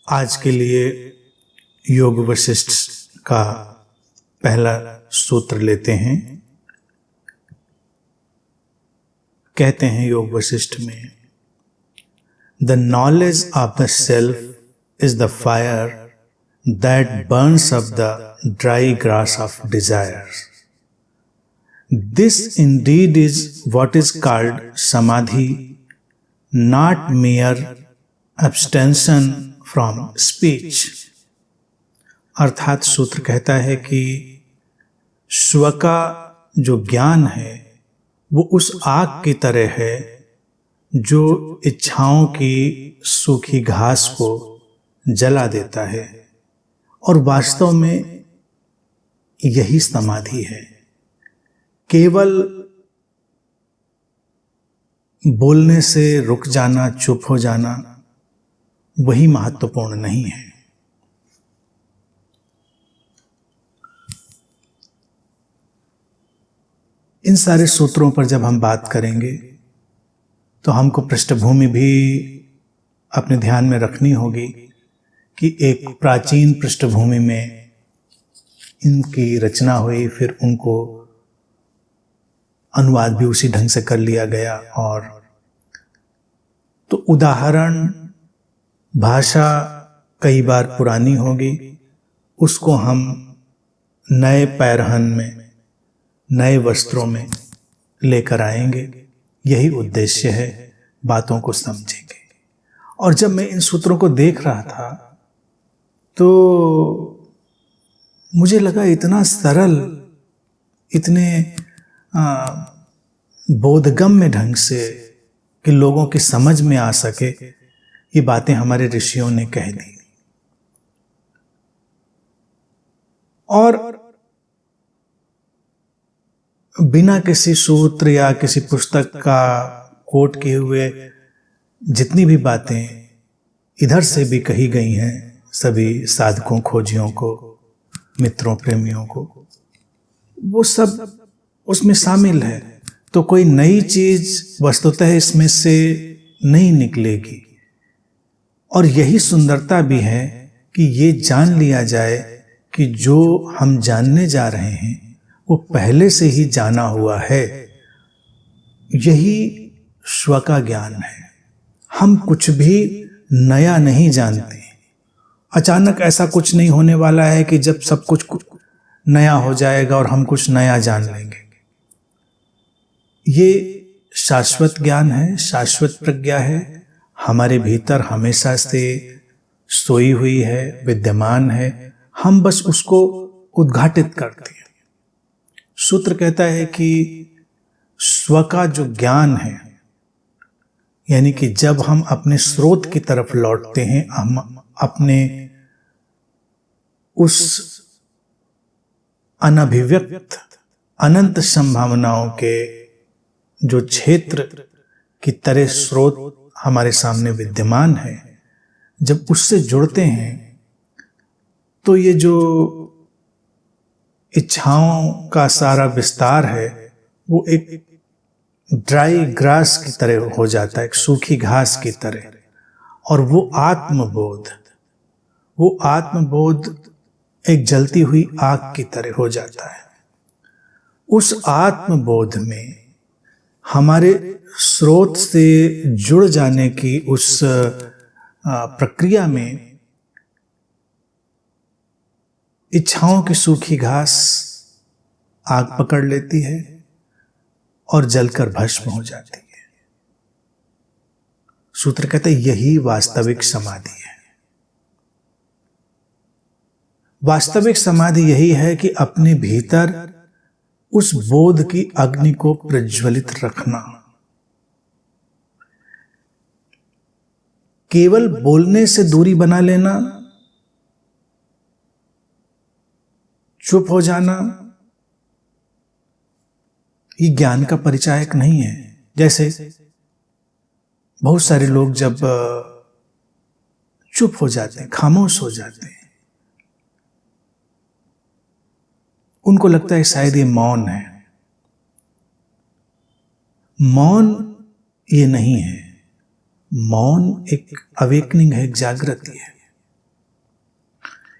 आज के लिए योग वशिष्ठ का पहला सूत्र लेते हैं। कहते हैं योग वशिष्ठ में, the knowledge of the self is the fire that burns up the dry grass of desire. This indeed is what is called samadhi, not mere abstention from speech. अर्थात सूत्र कहता है कि स्व का जो ज्ञान है वो उस आग की तरह है जो इच्छाओं की सूखी घास को जला देता है, और वास्तव में यही समाधि है। केवल बोलने से रुक जाना, चुप हो जाना, वही महत्वपूर्ण नहीं है। इन सारे सूत्रों पर जब हम बात करेंगे तो हमको पृष्ठभूमि भी अपने ध्यान में रखनी होगी कि एक प्राचीन पृष्ठभूमि में इनकी रचना हुई, फिर उनको अनुवाद भी उसी ढंग से कर लिया गया। और तो उदाहरण, भाषा कई बार पुरानी होगी, उसको हम नए पैरहन में, नए वस्त्रों में लेकर आएंगे। यही उद्देश्य है, बातों को समझेंगे। और जब मैं इन सूत्रों को देख रहा था तो मुझे लगा इतना सरल, इतने बोधगम्य ढंग से कि लोगों की समझ में आ सके, ये बातें हमारे ऋषियों ने कह दी। और बिना किसी सूत्र या किसी पुस्तक का कोट किए हुए जितनी भी बातें इधर से भी कही गई हैं, सभी साधकों, खोजियों को, मित्रों, प्रेमियों को, वो सब उसमें शामिल है। तो कोई नई चीज वस्तुतः इसमें से नहीं निकलेगी। और यही सुंदरता भी है कि ये जान लिया जाए कि जो हम जानने जा रहे हैं वो पहले से ही जाना हुआ है। यही स्व का ज्ञान है। हम कुछ भी नया नहीं जानते। अचानक ऐसा कुछ नहीं होने वाला है कि जब सब कुछ नया हो जाएगा और हम कुछ नया जान लेंगे। ये शाश्वत ज्ञान है, शाश्वत प्रज्ञा है, हमारे भीतर हमेशा से सोई हुई है, विद्यमान है। हम बस उसको उद्घाटित करते हैं। सूत्र कहता है कि स्व का जो ज्ञान है, यानी कि जब हम अपने स्रोत की तरफ लौटते हैं, हम अपने उस अनभिव्यक्त अनंत संभावनाओं के जो क्षेत्र की तरह स्रोत हमारे सामने विद्यमान है, जब उससे जुड़ते हैं तो ये जो इच्छाओं का सारा विस्तार है वो एक ड्राई ग्रास की तरह हो जाता है, एक सूखी घास की तरह। और वो आत्मबोध एक जलती हुई आग की तरह हो जाता है। उस आत्मबोध में हमारे स्रोत से जुड़ जाने की उस प्रक्रिया में इच्छाओं की सूखी घास आग पकड़ लेती है और जलकर भस्म हो जाती है। सूत्र कहते हैं यही वास्तविक समाधि है। वास्तविक समाधि यही है कि अपने भीतर उस बोध की अग्नि को प्रज्वलित रखना। केवल बोलने से दूरी बना लेना, चुप हो जाना, ये ज्ञान का परिचायक नहीं है। जैसे बहुत सारे लोग जब चुप हो जाते हैं, खामोश हो जाते हैं, उनको लगता है शायद ये मौन है। मौन ये नहीं है। मौन एक अवेकनिंग है, एक जागृति है।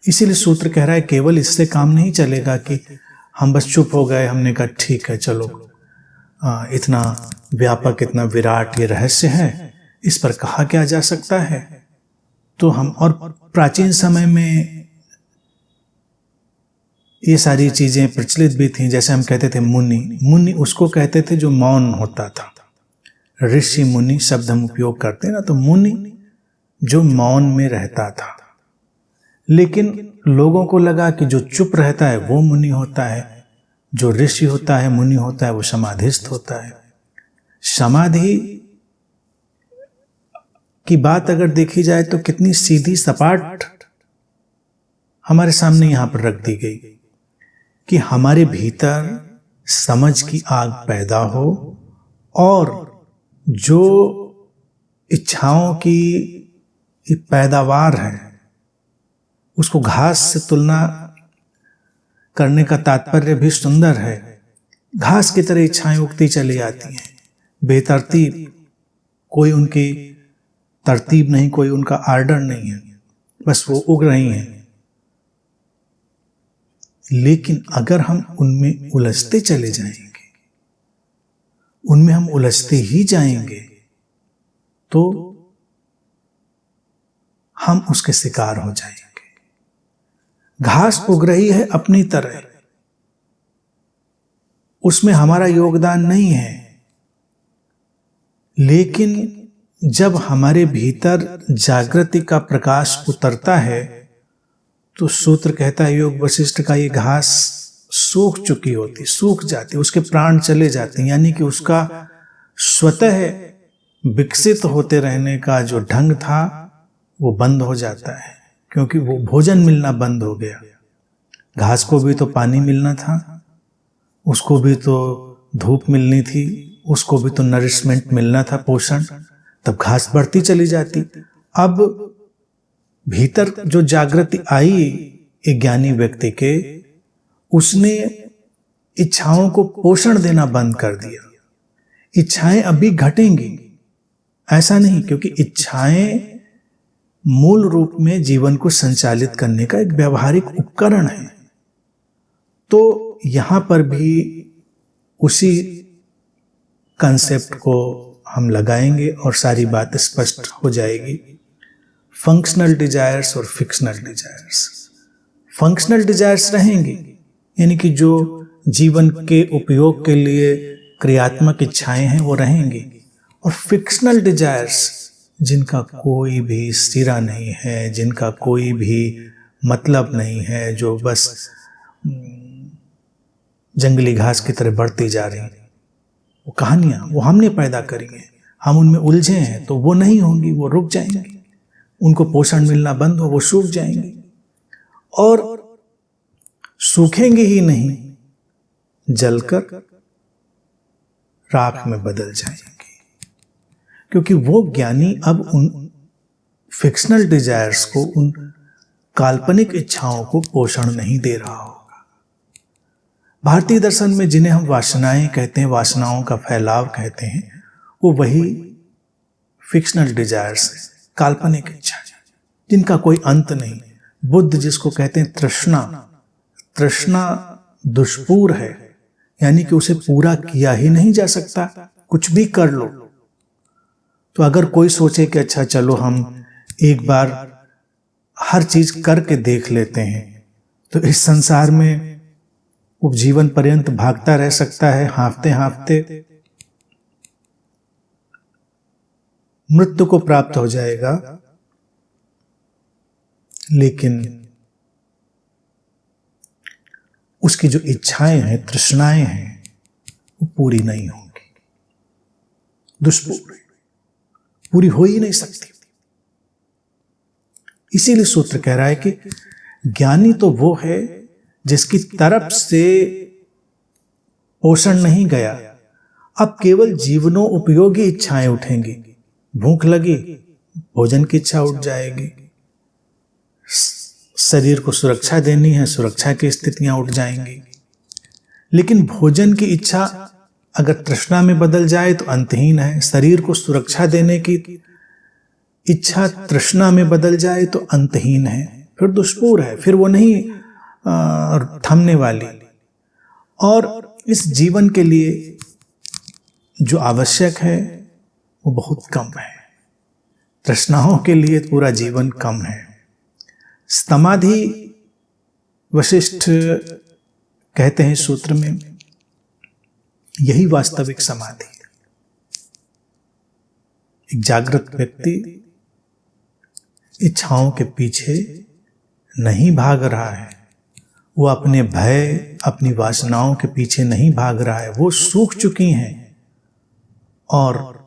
इसीलिए सूत्र कह रहा है केवल इससे काम नहीं चलेगा कि हम बस चुप हो गए, हमने कहा ठीक है चलो, इतना व्यापक, इतना विराट ये रहस्य है, इस पर कहा क्या जा सकता है। तो हम, और प्राचीन समय में ये सारी चीजें प्रचलित भी थीं। जैसे हम कहते थे मुनि, मुनि उसको कहते थे जो मौन होता था। ऋषि मुनि शब्द हम उपयोग करते हैं ना, तो मुनि जो मौन में रहता था। लेकिन लोगों को लगा कि जो चुप रहता है वो मुनि होता है, जो ऋषि होता है, मुनि होता है, वो समाधिस्थ होता है। समाधि की बात अगर देखी जाए तो कितनी सीधी सपाट हमारे सामने यहां पर रख दी गई कि हमारे भीतर समझ की आग पैदा हो और जो इच्छाओं की पैदावार है उसको घास से तुलना करने का तात्पर्य भी सुंदर है। घास की तरह इच्छाएं उगती चली आती हैं, बेतरतीब, कोई उनकी तरतीब नहीं, कोई उनका आर्डर नहीं है, बस वो उग रही हैं। लेकिन अगर हम उनमें उलझते चले जाएंगे, उनमें हम उलझते ही जाएंगे, तो हम उसके शिकार हो जाएंगे। घास उग रही है अपनी तरह, उसमें हमारा योगदान नहीं है, लेकिन जब हमारे भीतर जागृति का प्रकाश उतरता है तो सूत्र कहता है योग वशिष्ठ का, ये घास सूख चुकी होती, सूख जाती, उसके प्राण चले जाते हैं, यानी कि उसका स्वतः विकसित होते रहने का जो ढंग था वो बंद हो जाता है, क्योंकि वो भोजन मिलना बंद हो गया। घास को भी तो पानी मिलना था, उसको भी तो धूप मिलनी थी, उसको भी तो नरिशमेंट मिलना था, पोषण, तब घास बढ़ती चली जाती। अब भीतर जो जागृति आई एक ज्ञानी व्यक्ति के, उसने इच्छाओं को पोषण देना बंद कर दिया। इच्छाएं अभी घटेंगी, ऐसा नहीं, क्योंकि इच्छाएं मूल रूप में जीवन को संचालित करने का एक व्यवहारिक उपकरण है। तो यहां पर भी उसी कंसेप्ट को हम लगाएंगे और सारी बात स्पष्ट हो जाएगी। फंक्शनल डिजायर्स और फिक्शनल डिजायर्स। फंक्शनल डिजायर्स रहेंगी, यानी कि जो जीवन के उपयोग के लिए क्रियात्मक इच्छाएं हैं वो रहेंगी, और फिक्शनल डिजायर्स जिनका कोई भी सिरा नहीं है, जिनका कोई भी मतलब नहीं है, जो बस जंगली घास की तरह बढ़ती जा रही है, वो कहानियां वो हमने पैदा करी हैं, हम उनमें उलझे हैं, तो वो नहीं होंगी, वो रुक जाएंगी, उनको पोषण मिलना बंद हो, वो सूख जाएंगी, और सूखेंगे ही नहीं, जलकर राख में बदल जाएंगे, क्योंकि वो ज्ञानी अब उन फिक्शनल डिजायर्स को, उन काल्पनिक इच्छाओं को पोषण नहीं दे रहा होगा। भारतीय दर्शन में जिन्हें हम वासनाएं कहते हैं, वासनाओं का फैलाव कहते हैं, वो वही फिक्शनल डिजायर्स है, काल्पनिक इच्छा जिनका कोई अंत नहीं। बुद्ध जिसको कहते हैं तृष्णा, तृष्णा दुष्पूर है, यानी कि उसे पूरा किया ही नहीं जा सकता, कुछ भी कर लो। तो अगर कोई सोचे कि अच्छा चलो हम एक बार हर चीज करके देख लेते हैं, तो इस संसार में वो जीवन पर्यंत भागता रह सकता है, हाँफते हाँफते मृत्यु को प्राप्त हो जाएगा, लेकिन उसकी जो इच्छाएं हैं, तृष्णाएं हैं, वो पूरी नहीं होंगी, दुष्पूर है, पूरी हो ही नहीं सकती। इसीलिए सूत्र कह रहा है कि ज्ञानी तो वो है जिसकी तरफ से पोषण नहीं गया, अब केवल जीवनों उपयोगी इच्छाएं उठेंगी। भूख लगी, भोजन की इच्छा उठ जाएगी, शरीर को सुरक्षा देनी है, सुरक्षा की स्थितियां उठ जाएंगी। लेकिन भोजन की इच्छा अगर तृष्णा में बदल जाए तो अंतहीन है, शरीर को सुरक्षा देने की इच्छा तृष्णा में बदल जाए तो अंतहीन है, फिर दुष्पूर है, फिर वो नहीं थमने वाली। और इस जीवन के लिए जो आवश्यक है वो बहुत कम है। तृष्णाओं के लिए पूरा जीवन कम है। समाधि वशिष्ठ कहते हैं सूत्र में, यही वास्तविक समाधि है। एक जागृत व्यक्ति इच्छाओं के पीछे नहीं भाग रहा है, वो अपने भय, अपनी वासनाओं के पीछे नहीं भाग रहा है, वो सूख चुकी हैं और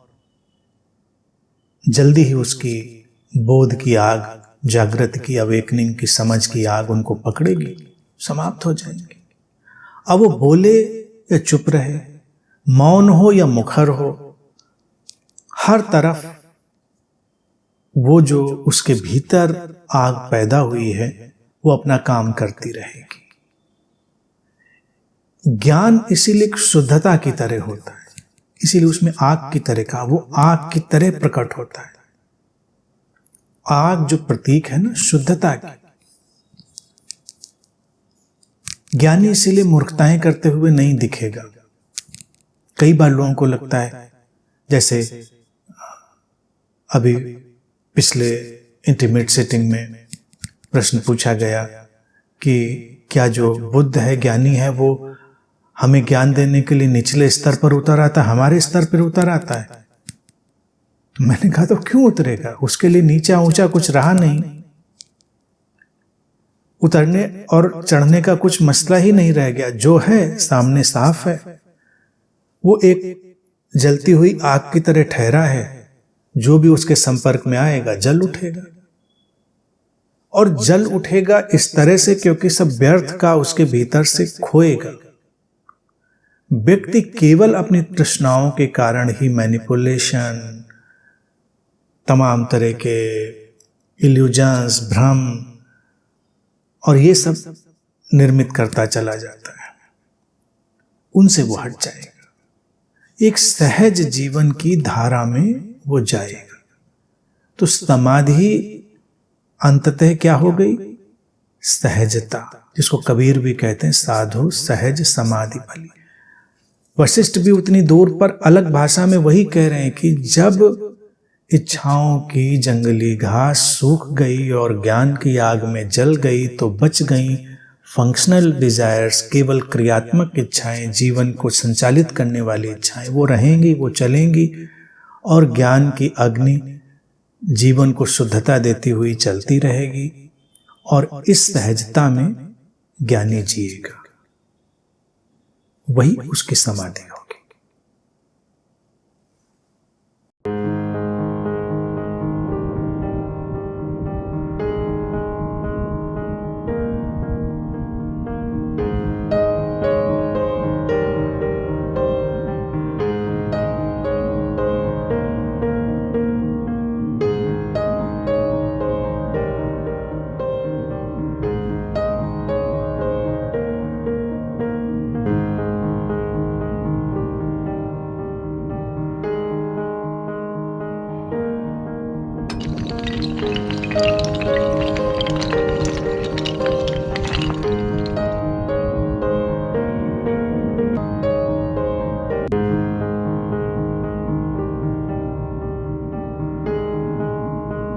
जल्दी ही उसकी बोध की आग, जागृत की, अवेकनिंग की, समझ की आग उनको पकड़ेगी, समाप्त हो जाएंगे। अब वो बोले या चुप रहे, मौन हो या मुखर हो, हर तरफ वो जो उसके भीतर आग पैदा हुई है वो अपना काम करती रहेगी। ज्ञान इसीलिए शुद्धता की तरह होता है, इसीलिए उसमें आग की तरह का, वो आग की तरह प्रकट होता है। आग जो प्रतीक है ना शुद्धता की। ज्ञानी इसीलिए मूर्खताएं करते हुए नहीं दिखेगा। कई बार लोगों को लगता है, जैसे अभी पिछले इंटीमेट सेटिंग में प्रश्न पूछा गया कि क्या जो बुद्ध है, ज्ञानी है, वो हमें ज्ञान देने के लिए निचले स्तर पर उतर आता, हमारे स्तर पर उतर आता है? तो मैंने कहा तो क्यों उतरेगा, उसके लिए नीचा ऊंचा कुछ रहा नहीं, उतरने और चढ़ने का कुछ मसला ही नहीं रह गया। जो है सामने साफ है, वो एक जलती हुई आग की तरह ठहरा है, जो भी उसके संपर्क में आएगा जल उठेगा। और जल उठेगा इस तरह से क्योंकि सब व्यर्थ का उसके भीतर से खोएगा। व्यक्ति केवल अपनी तृष्णाओं के कारण ही मैनिपुलेशन, तमाम तरह के इल्यूजन्स, भ्रम और ये सब निर्मित करता चला जाता है, उनसे वो हट जाएगा, एक सहज जीवन की धारा में वो जाएगा। तो समाधि अंततः क्या हो गई? सहजता, जिसको कबीर भी कहते हैं साधु सहज समाधि भली। वशिष्ठ भी उतनी दूर पर अलग भाषा में वही कह रहे हैं कि जब इच्छाओं की जंगली घास सूख गई और ज्ञान की आग में जल गई तो बच गई फंक्शनल डिजायर्स, केवल क्रियात्मक इच्छाएं, जीवन को संचालित करने वाली इच्छाएं, वो रहेंगी, वो चलेंगी और ज्ञान की अग्नि जीवन को शुद्धता देती हुई चलती रहेगी और इस सहजता में ज्ञानी जिएगा, वही उसकी समाधि हो।